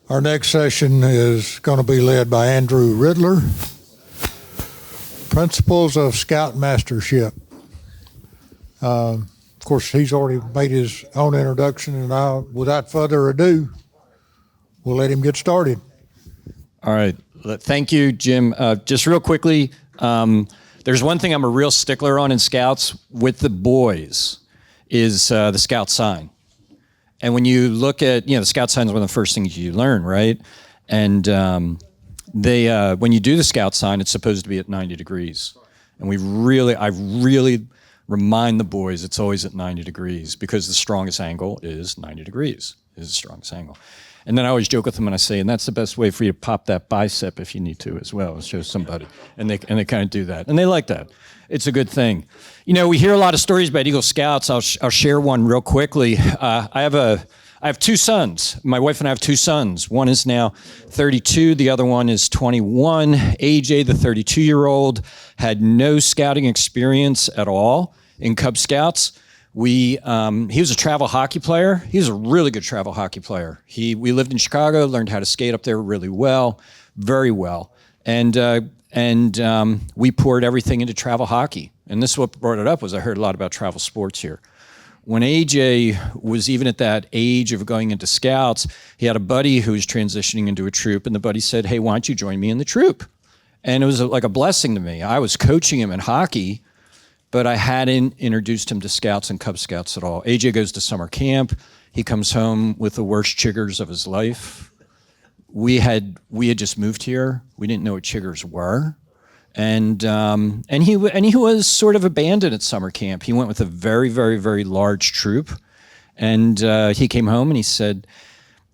Our next session is going to be led by Andrew Riddler, Principles of Scoutmastership. Of course, he's already made his own introduction, and without further ado, we'll let him get started. All right. Thank you, Jim. Just real quickly, there's one thing I'm a real stickler on in Scouts with the boys is the Scout sign. And when you look at, the Scout sign is one of the first things you learn, right? And when you do the Scout sign, it's supposed to be at 90 degrees. And I really remind the boys it's always at 90 degrees because the strongest angle is 90 degrees, is the strongest angle. And then I always joke with them and I say, and that's the best way for you to pop that bicep if you need to as well, show somebody. And they kind of do that. And they like that. It's a good thing. We hear a lot of stories about Eagle Scouts. I'll share one real quickly. I have two sons. My wife and I have two sons. One is now 32. The other one is 21. AJ, the 32-year-old, had no scouting experience at all in Cub Scouts. He was a travel hockey player. He was a really good travel hockey player. We lived in Chicago, learned how to skate up there really well, very well. And we poured everything into travel hockey. And this is what brought it up was I heard a lot about travel sports here. When AJ was even at that age of going into Scouts, he had a buddy who was transitioning into a troop, and the buddy said, hey, why don't you join me in the troop? And it was like a blessing to me. I was coaching him in hockey, but I hadn't introduced him to Scouts and Cub Scouts at all. AJ goes to summer camp. He comes home with the worst chiggers of his life. We had just moved here. We didn't know what chiggers were. And he was sort of abandoned at summer camp. He went with a very, very, very large troop. And he came home and he said,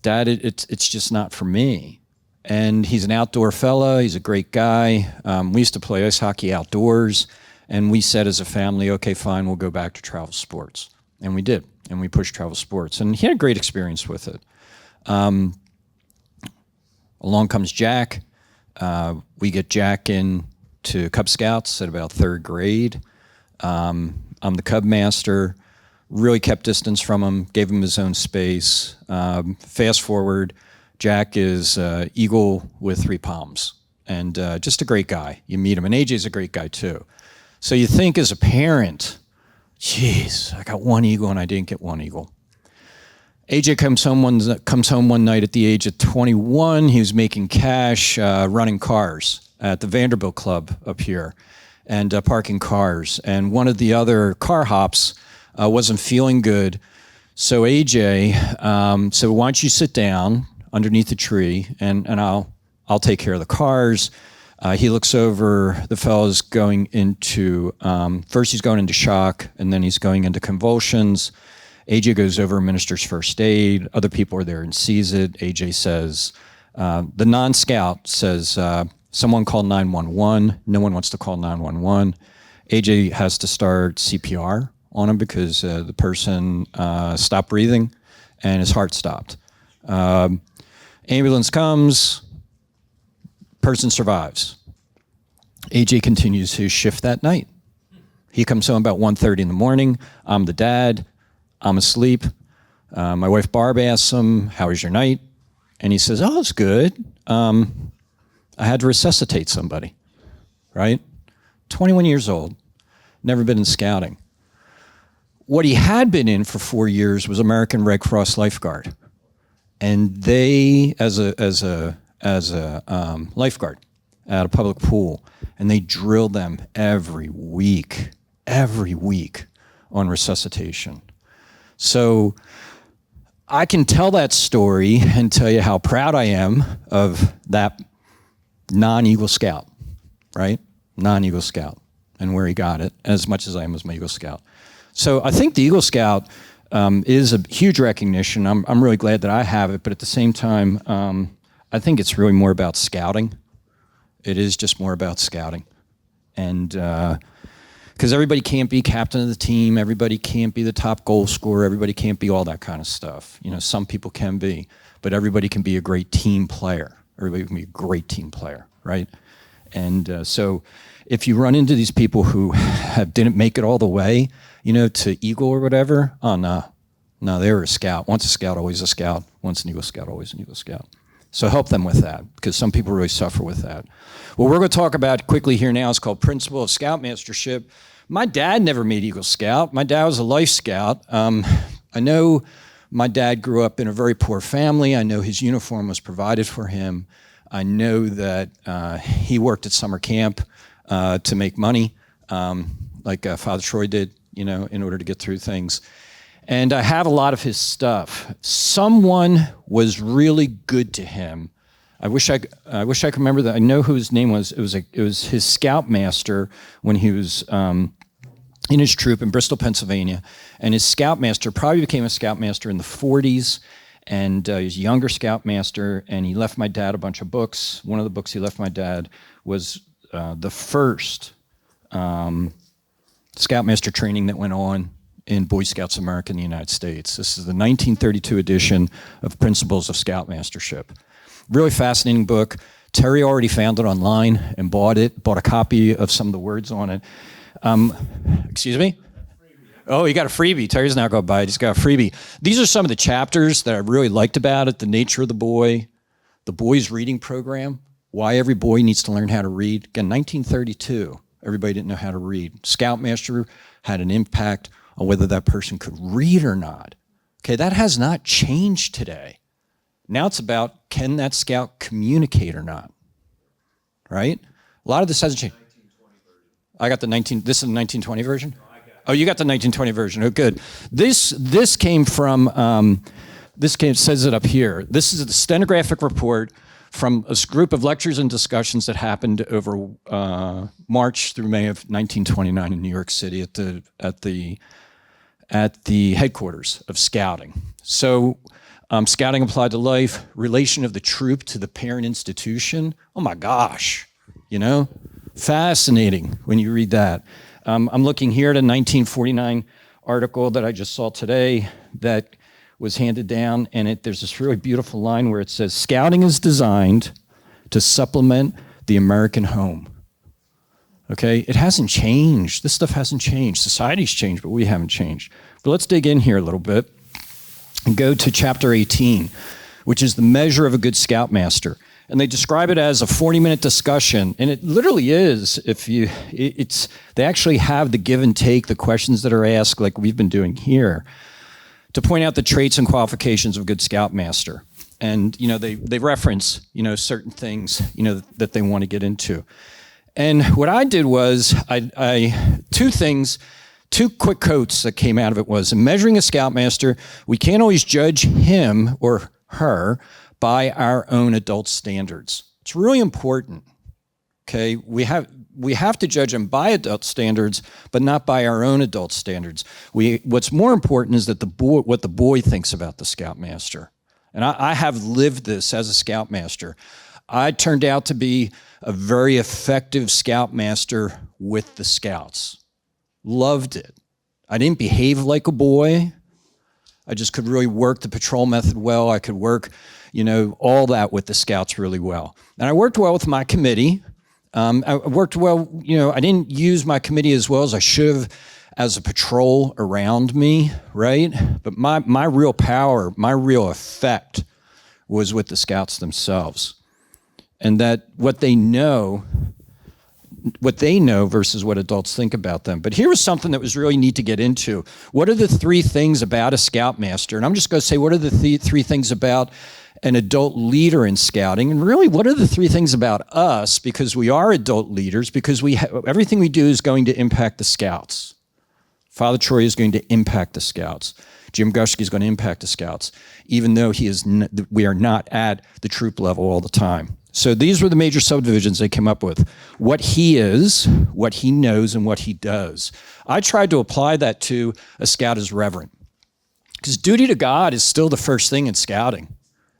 Dad, it's just not for me. And he's an outdoor fella. He's a great guy. We used to play ice hockey outdoors. And we said as a family, okay, fine, we'll go back to travel sports. And we did. And we pushed travel sports. And he had a great experience with it. Along comes Jack. We get Jack in to Cub Scouts at about third grade. I'm the Scoutmaster. Really kept distance from him, gave him his own space. Fast forward, Jack is Eagle with 3 palms. And just a great guy. You meet him. And AJ's a great guy too. So you think as a parent, geez, I got 1 Eagle and I didn't get 1 Eagle. AJ comes home one night at the age of 21. He was making cash running cars at the Vanderbilt Club up here and parking cars. And one of the other car hops wasn't feeling good. So AJ said, why don't you sit down underneath the tree and I'll take care of the cars. He looks over, the fellow's going into, first he's going into shock and then he's going into convulsions. AJ goes over, administers first aid. Other people are there and sees it. AJ says, the non-scout says, someone call 911. No one wants to call 911. AJ has to start CPR on him because the person stopped breathing and his heart stopped. Ambulance comes, person survives. AJ continues his shift that night. He comes home about 1:30 in the morning. I'm the dad. I'm asleep. My wife Barb asks him, how was your night? And he says, oh, it's good. I had to resuscitate somebody, right? 21 years old, never been in scouting. What he had been in for 4 years was American Red Cross lifeguard. And they, as a lifeguard at a public pool, and they drill them every week on resuscitation. So I can tell that story and tell you how proud I am of that non-Eagle Scout, right? Non-Eagle Scout and where he got it, as much as I am as my Eagle Scout. So I think the Eagle Scout is a huge recognition. I'm really glad that I have it, but at the same time, I think it's really more about scouting. It is just more about scouting. And because everybody can't be captain of the team, everybody can't be the top goal scorer, everybody can't be all that kind of stuff. Some people can be, but everybody can be a great team player. Everybody can be a great team player, right? And so if you run into these people who didn't make it all the way, to Eagle or whatever, oh, no, they were a scout. Once a scout, always a scout. Once an Eagle Scout, always an Eagle Scout. So help them with that, because some people really suffer with that. What we're going to talk about quickly here now is called Principle of Scoutmastership. My dad never made Eagle Scout. My dad was a Life Scout. I know my dad grew up in a very poor family. I know his uniform was provided for him. I know that he worked at summer camp to make money, like Father Troy did, in order to get through things. And I have a lot of his stuff. Someone was really good to him. I wish I could remember that. I know who his name was. It was his Scoutmaster when he was in his troop in Bristol, Pennsylvania. And his Scoutmaster probably became a Scoutmaster in the 40s. And he was a younger Scoutmaster, and he left my dad a bunch of books. One of the books he left my dad was the first Scoutmaster training that went on in Boy Scouts of America in the United States. This is the 1932 edition of Principles of Scoutmastership. Really fascinating book. Terry already found it online and bought a copy of some of the words on it. Excuse me? Oh, he got a freebie. Terry's not going to buy it. He's got a freebie. These are some of the chapters that I really liked about it. The nature of the boy's reading program, why every boy needs to learn how to read. Again, 1932, everybody didn't know how to read. Scoutmaster had an impact on whether that person could read or not. Okay, that has not changed today. Now it's about, can that scout communicate or not? Right? A lot of this hasn't changed. I got this is the 1920 version? Oh, you got the 1920 version. Oh, good. This came from, says it up here. This is the stenographic report from a group of lectures and discussions that happened over March through May of 1929 in New York City at the headquarters of Scouting. So Scouting applied to life, relation of the troop to the parent institution. Oh my gosh, fascinating when you read that. I'm looking here at a 1949 article that I just saw today that was handed down, and there's this really beautiful line where it says, Scouting is designed to supplement the American home. Okay, it hasn't changed. This stuff hasn't changed. Society's changed, but we haven't changed. But let's dig in here a little bit and go to chapter 18, which is the measure of a good Scoutmaster. And they describe it as a 40-minute discussion, and it literally is. They actually have the give and take, the questions that are asked, like we've been doing here, to point out the traits and qualifications of a good Scoutmaster. And they reference certain things that they want to get into. And what I did was two quick quotes that came out of it was, in measuring a Scoutmaster, we can't always judge him or her by our own adult standards. It's really important. Okay, we have to judge them by adult standards, but not by our own adult standards. What's more important is that what the boy thinks about the Scoutmaster. And I have lived this as a Scoutmaster. I turned out to be a very effective Scoutmaster with the Scouts. Loved it. I didn't behave like a boy. I just could really work the patrol method well. I could work, all that with the Scouts really well. And I worked well with my committee. I worked well, I didn't use my committee as well as I should have as a patrol around me, right? But my real power, my real effect was with the Scouts themselves. And that what they know versus what adults think about them. But here was something that was really neat to get into. What are the three things about a Scoutmaster? And I'm just going to say, what are the three things about an adult leader in Scouting? And really, what are the three things about us? Because we are adult leaders, because everything we do is going to impact the Scouts. Father Troy is going to impact the Scouts. Jim Gushke is going to impact the Scouts, even though we are not at the troop level all the time. So these were the major subdivisions they came up with. What he is, what he knows, and what he does. I tried to apply that to a Scout as Reverend. Because duty to God is still the first thing in Scouting.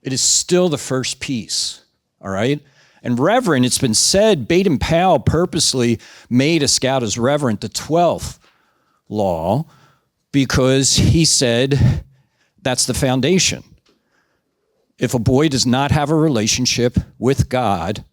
It is still the first piece, all right? And Reverend, it's been said, Baden-Powell purposely made a Scout as Reverend the 12th law because he said that's the foundation. If a boy does not have a relationship with God,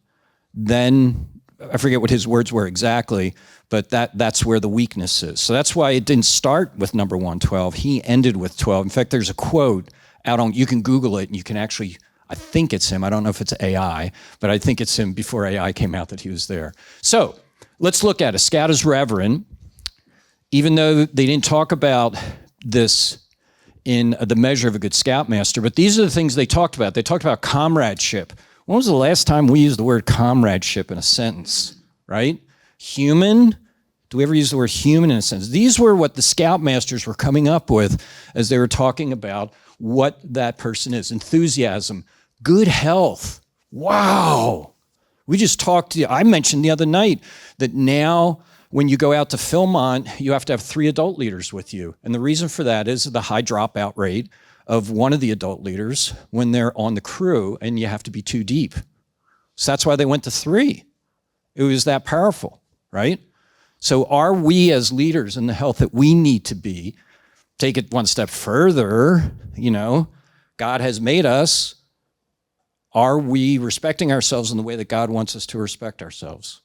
then, I forget what his words were exactly, but that's where the weakness is. So that's why it didn't start with number 112. He ended with 12. In fact, there's a quote out on, you can Google it, and you can actually I think it's him. I don't know if it's AI, but I think it's him before AI came out that he was there. So let's look at it. Scout is reverent. Even though they didn't talk about this in the measure of a good Scoutmaster, but these are the things they talked about. They talked about comradeship. When was the last time we used the word comradeship in a sentence, right? Human. Do we ever use the word human in a sentence? These were what the Scoutmasters were coming up with as they were talking about what that person is. Enthusiasm, good health. Wow. We just talked, I mentioned the other night that now when you go out to Philmont, you have to have 3 adult leaders with you. And the reason for that is the high dropout rate of one of the adult leaders when they're on the crew, and you have to be 2 deep. So that's why they went to 3. It was that powerful, right? So are we as leaders in the health that we need to be? Take it one step further, God has made us. Are we respecting ourselves in the way that God wants us to respect ourselves?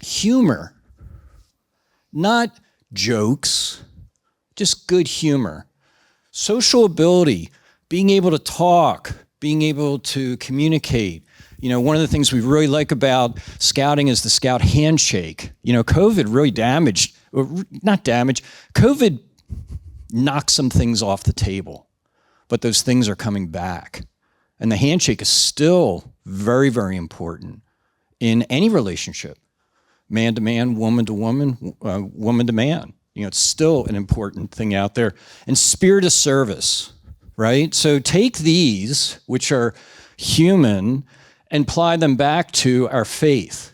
Humor, not jokes, just good humor. Social ability, being able to talk, being able to communicate. One of the things we really like about scouting is the scout handshake. COVID really COVID knocked some things off the table, but those things are coming back. And the handshake is still very, very important in any relationship. Man to man, woman to woman, woman to man. It's still an important thing out there. And spirit of service, right? So take these, which are human, and apply them back to our faith.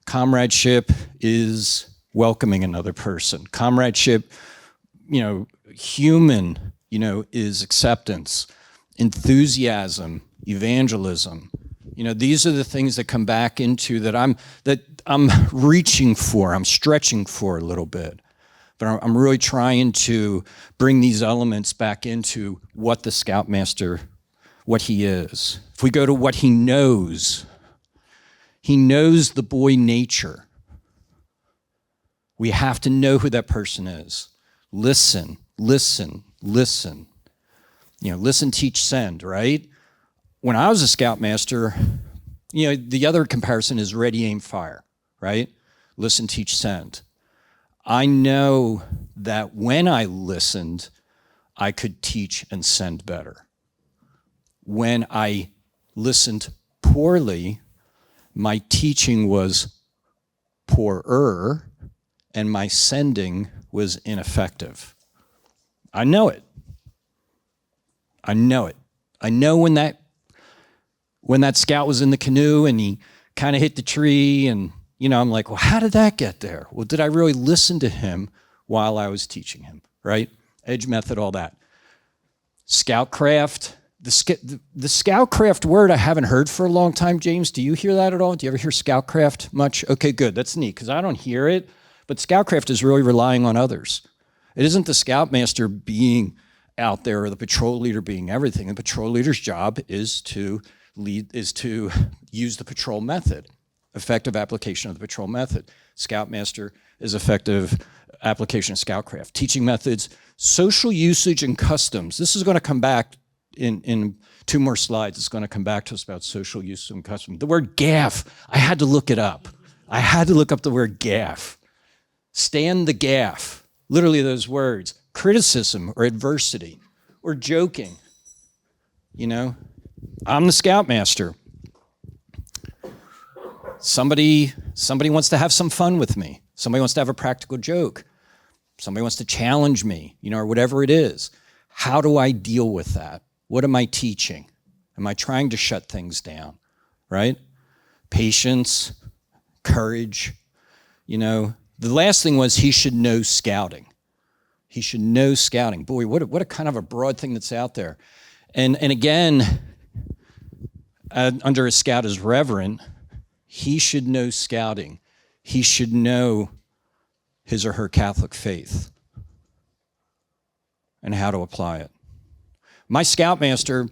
Comradeship is welcoming another person. Comradeship, human, is acceptance. Enthusiasm, evangelism. These are the things that come back into that I'm reaching for, I'm stretching for a little bit. But I'm really trying to bring these elements back into what the Scoutmaster, what he is. If we go to what he knows the boy nature. We have to know who that person is. Listen. Listen, teach, send, right? When I was a Scoutmaster, the other comparison is ready, aim, fire, right? Listen, teach, send. I know that when I listened, I could teach and send better. When I listened poorly, my teaching was poorer and my sending was ineffective. I know it. I know when that scout was in the canoe and he kind of hit the tree and, I'm like, well, how did that get there? Well, did I really listen to him while I was teaching him, right? Edge method, all that. Scoutcraft. The Scoutcraft word I haven't heard for a long time, James. Do you hear that at all? Do you ever hear Scoutcraft much? Okay, good. That's neat because I don't hear it. But Scoutcraft is really relying on others. It isn't the Scoutmaster being out there or the patrol leader being everything. The patrol leader's job is to use the patrol method, effective application of the patrol method. Scoutmaster is effective application of Scoutcraft. Teaching methods, social usage and customs. This is going to come back in 2 more slides. It's going to come back to us about social use and custom. The word gaff, I had to look it up. I had to look up the word gaff. Stand the gaff, literally those words. Criticism or adversity or joking. I'm the Scoutmaster. Somebody wants to have some fun with me. Somebody wants to have a practical joke. Somebody wants to challenge me, or whatever it is. How do I deal with that? What am I teaching? Am I trying to shut things down, right? Patience, courage. The last thing was he should know scouting. He should know scouting. Boy, what a kind of a broad thing that's out there. And again, under a scout is reverent, he should know scouting. He should know his or her Catholic faith and how to apply it. My Scoutmaster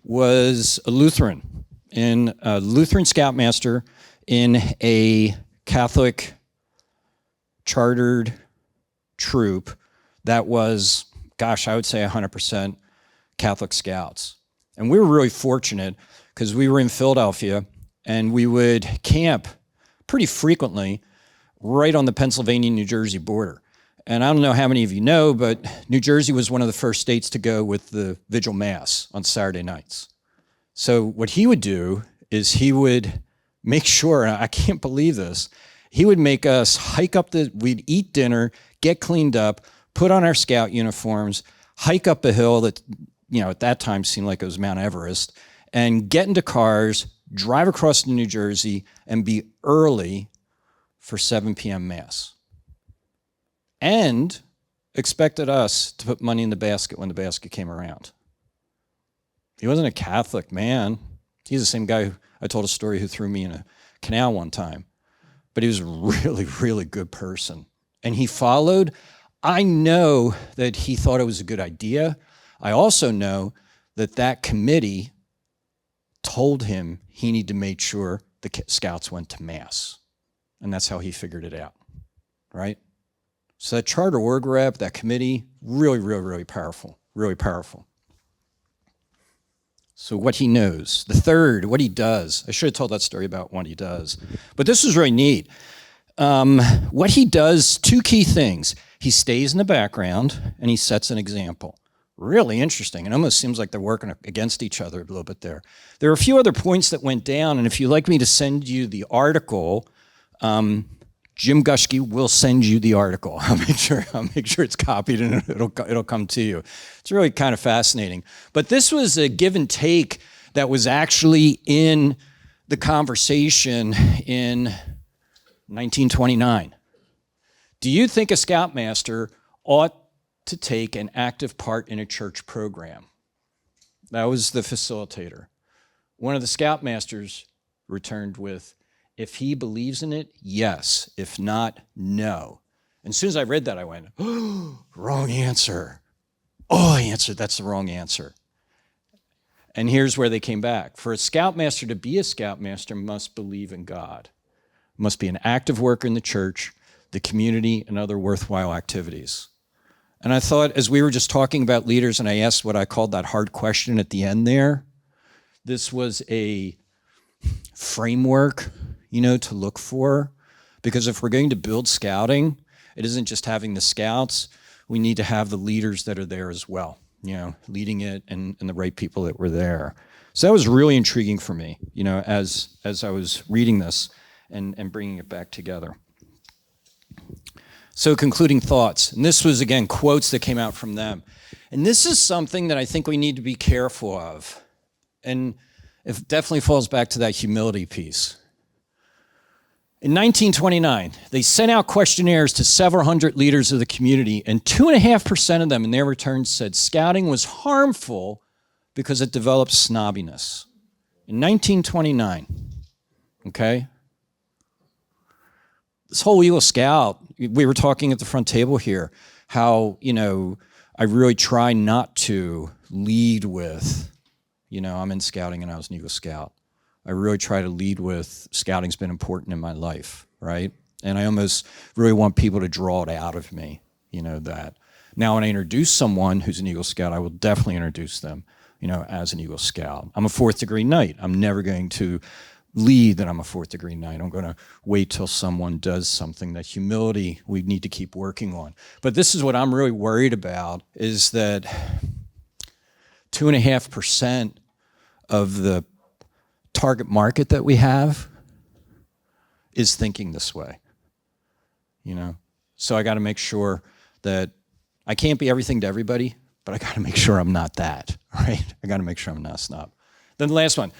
was a Lutheran, Scoutmaster in a Catholic chartered troop that was, I would say 100% Catholic Scouts. And we were really fortunate because we were in Philadelphia and we would camp pretty frequently right on the Pennsylvania-New Jersey border. And I don't know how many of you know, but New Jersey was one of the first states to go with the vigil mass on Saturday nights. So what he would do is he would make sure, and I can't believe this, he would make us hike up we'd eat dinner, get cleaned up, put on our scout uniforms, hike up a hill that, at that time seemed like it was Mount Everest, and get into cars, drive across to New Jersey, and be early for 7 p.m. Mass. And expected us to put money in the basket when the basket came around. He wasn't a Catholic man. He's the same guy who I told a story who threw me in a canal one time. But he was a really, really good person. And he followed. I know that he thought it was a good idea. I also know that that committee told him he needed to make sure the scouts went to Mass. And that's how he figured it out, right? So that charter org rep, that committee, really, really, really powerful, really powerful. So what he knows. The third, what he does. I should have told that story about what he does. But this is really neat. What he does, two key things. He stays in the background and he sets an example. Really interesting. It almost seems like they're working against each other a little bit there. There are a few other points that went down, and if you'd like me to send you the article, Jim Gushke will send you the article. I'll make sure it's copied and it'll come to you. It's really kind of fascinating. But this was a give and take that was actually in the conversation in 1929. Do you think a Scoutmaster ought to take an active part in a church program? That was the facilitator. One of the Scoutmasters returned with, if he believes in it, yes. If not, no. And as soon as I read that, I went, oh, wrong answer. Oh, I answered, that's the wrong answer. And here's where they came back. For a Scoutmaster to be a Scoutmaster must believe in God, must be an active worker in the church, the community, and other worthwhile activities. And I thought, as we were just talking about leaders, and I asked what I called that hard question at the end there, this was a framework, to look for. Because if we're going to build scouting, it isn't just having the scouts. We need to have the leaders that are there as well, leading it and the right people that were there. So that was really intriguing for me, as I was reading this and bringing it back together. So concluding thoughts, and this was, again, quotes that came out from them. And this is something that I think we need to be careful of. And it definitely falls back to that humility piece. In 1929, they sent out questionnaires to several hundred leaders of the community, and 2.5% of them in their returns said scouting was harmful because it developed snobbiness. In 1929, okay? This whole Eagle Scout, we were talking at the front table here, how, I really try not to lead with, I'm in scouting and I was an Eagle Scout. I really try to lead with scouting's been important in my life, right? And I almost really want people to draw it out of me, that. Now, when I introduce someone who's an Eagle Scout, I will definitely introduce them, as an Eagle Scout. I'm a 4th degree knight. I'm never going to lead that I'm a 4th degree knight. I'm going to wait till someone does something. That humility we need to keep working on. But this is what I'm really worried about, is that 2.5% of the target market that we have is thinking this way, So I got to make sure that I can't be everything to everybody, but I got to make sure I'm not that, right? I got to make sure I'm not a snob. Then the last one.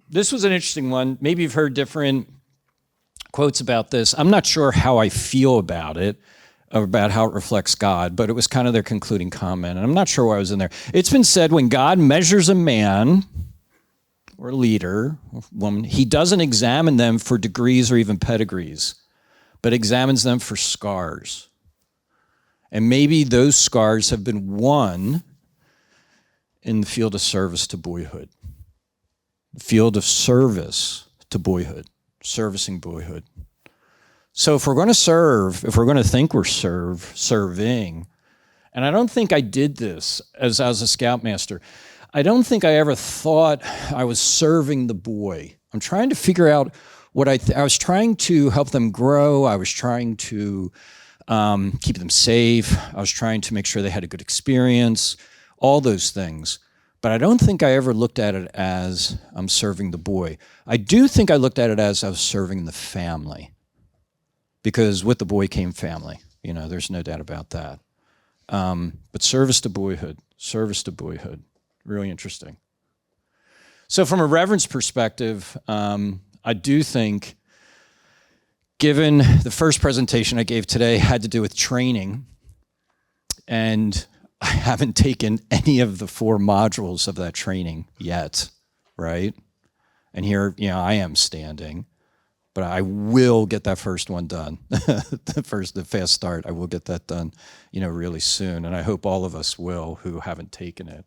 This was an interesting one. Maybe you've heard different quotes about this. I'm not sure how I feel about it, or about how it reflects God, but it was kind of their concluding comment, and I'm not sure why I was in there. It's been said, when God measures a man or leader, or woman, he doesn't examine them for degrees or even pedigrees, but examines them for scars. And maybe those scars have been won in the field of service to boyhood. The field of service to boyhood, servicing boyhood. So if we're going to serve, if we're going to think we're serving, and I don't think I did this as a Scoutmaster, I don't think I ever thought I was serving the boy. I'm trying to figure out what I was trying to help them grow. I was trying to keep them safe. I was trying to make sure they had a good experience, all those things. But I don't think I ever looked at it as I'm serving the boy. I do think I looked at it as I was serving the family, because with the boy came family. There's no doubt about that. But service to boyhood, really interesting. So from a reverence perspective, I do think, given the first presentation I gave today had to do with training, and I haven't taken any of the 4 modules of that training yet, right? And here, I am standing, but I will get that first one done. the fast start, I will get that done, really soon. And I hope all of us will who haven't taken it.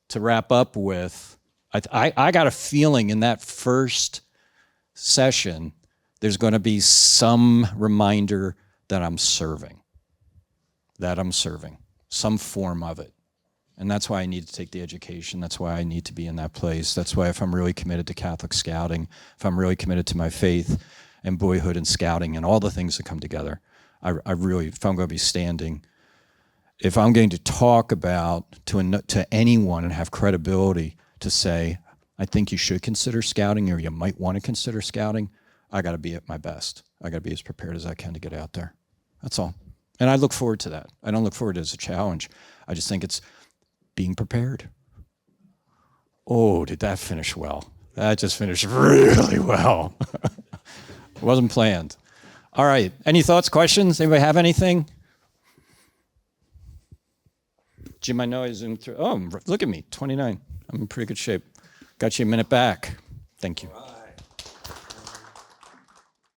To wrap up with, I got a feeling in that first session, there's going to be some reminder that I'm serving, some form of it. And that's why I need to take the education. That's why I need to be in that place. That's why if I'm really committed to Catholic scouting, if I'm really committed to my faith and boyhood and scouting and all the things that come together, I really, if I'm going to be standing, if I'm going to talk about to anyone and have credibility to say, I think you should consider scouting, or you might want to consider scouting, I got to be at my best. I got to be as prepared as I can to get out there. That's all. And I look forward to that. I don't look forward to it as a challenge. I just think it's being prepared. Oh, did that finish well? That just finished really well. Wasn't planned. All right. Any thoughts, questions? Anybody have anything? Jim, I know I zoomed through. Oh, look at me, 29. I'm in pretty good shape. Got you a minute back. Thank you.